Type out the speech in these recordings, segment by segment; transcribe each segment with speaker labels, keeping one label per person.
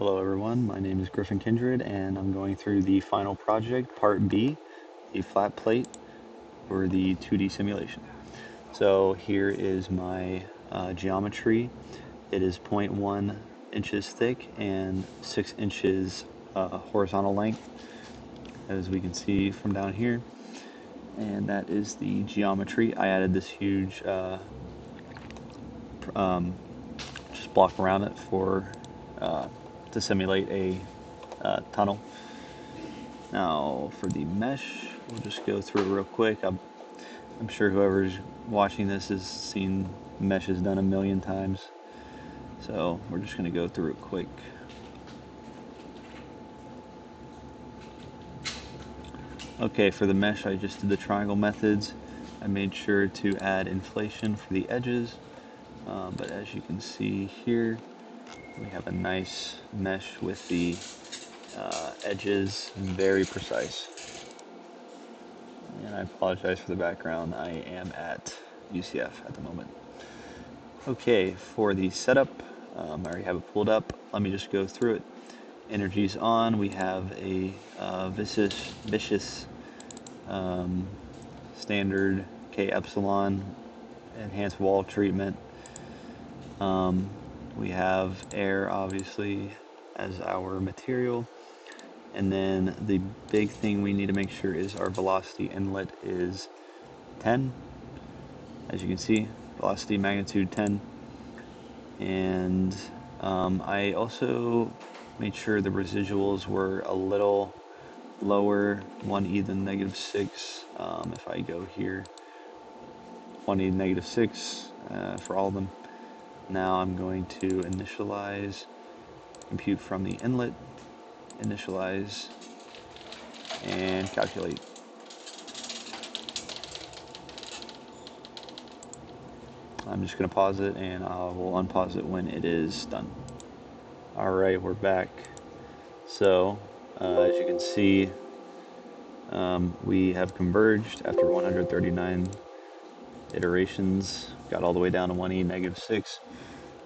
Speaker 1: Hello everyone, my name is Griffin Kindred and I'm going through the final project, Part B, the flat plate for the 2D simulation. So here is my geometry. It is 0.1 inches thick and 6 inches horizontal length, as we can see from down here. And that is the geometry. I added this huge just block around it for to simulate a tunnel. Now for the mesh, we'll just go through it real quick. I'm sure whoever's watching this has seen meshes done a million times, so we're just going to go through it quick. Okay, for the mesh I just did the triangle methods. I made sure to add inflation for the edges, but as you can see here, we have a nice mesh with the edges very precise. And I apologize for the background. I am at UCF at the moment. Okay, for the setup, I already have it pulled up. Let me just go through it. Energy's on. We have a vicious standard K epsilon enhanced wall treatment. We have air, obviously, as our material. And then the big thing we need to make sure is our velocity inlet is 10. As you can see, velocity magnitude 10. And I also made sure the residuals were a little lower, 1e than -6. If I go here, 1e to -6 for all of them. Now I'm going to initialize, compute from the inlet, initialize, and calculate. I'm just going to pause it and I will unpause it when it is done. Alright, we're back. So, as you can see, we have converged after 139 iterations, got all the way down to 1e -6.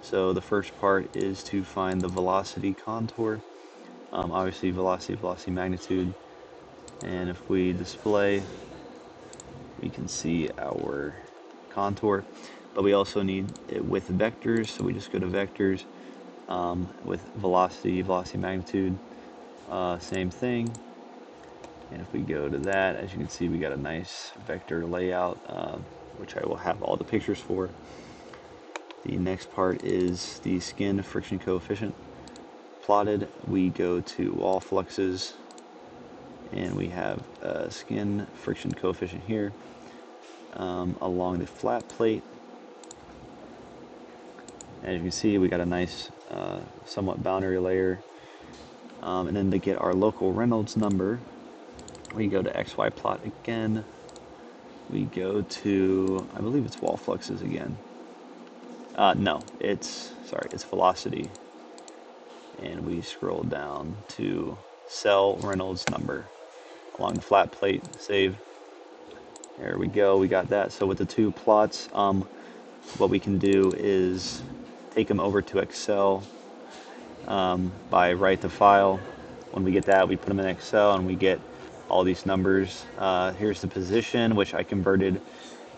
Speaker 1: So the first part is to find the velocity contour, obviously velocity magnitude, and if we display, we can see our contour, but we also need it with vectors, so we just go to vectors, with velocity magnitude, same thing. And if we go to that, as you can see, we got a nice vector layout, which I will have all the pictures for. The next part is the skin friction coefficient plotted. We go to wall fluxes, and we have a skin friction coefficient here along the flat plate. As you can see, we got a nice somewhat boundary layer. And then to get our local Reynolds number, we go to XY plot again. We go to, I believe it's wall fluxes again. No, it's velocity. And we scroll down to cell Reynolds number along the flat plate, save. There we go, we got that. So with the two plots, what we can do is take them over to Excel by write the file. When we get that, we put them in Excel and we get all these numbers. Here's the position, which I converted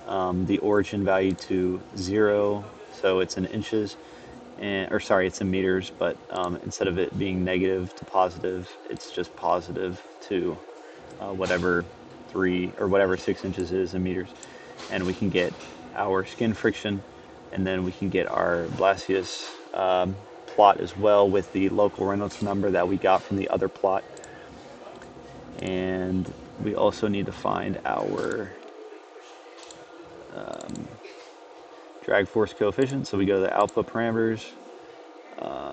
Speaker 1: the origin value to 0, so it's in inches, it's in meters, but instead of it being negative to positive, it's just positive to whatever 6 inches is in meters. And we can get our skin friction, and then we can get our Blasius plot as well with the local Reynolds number that we got from the other plot. And we also need to find our drag force coefficient. So we go to the output parameters.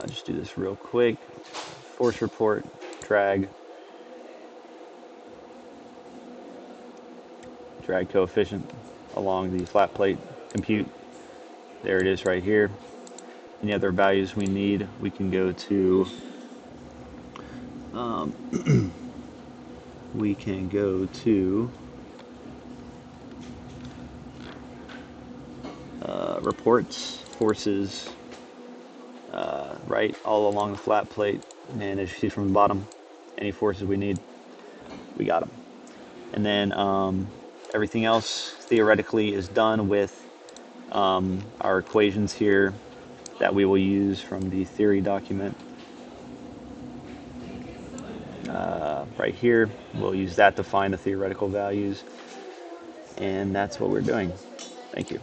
Speaker 1: Just do this real quick. Force report, drag coefficient along the flat plate, compute. There it is right here. Any other values we need, we can go to reports, forces, right all along the flat plate, and as you see from the bottom, any forces we need, we got them. And then everything else theoretically is done with our equations here that we will use from the theory document. Right here, we'll use that to find the theoretical values, and that's what we're doing. Thank you.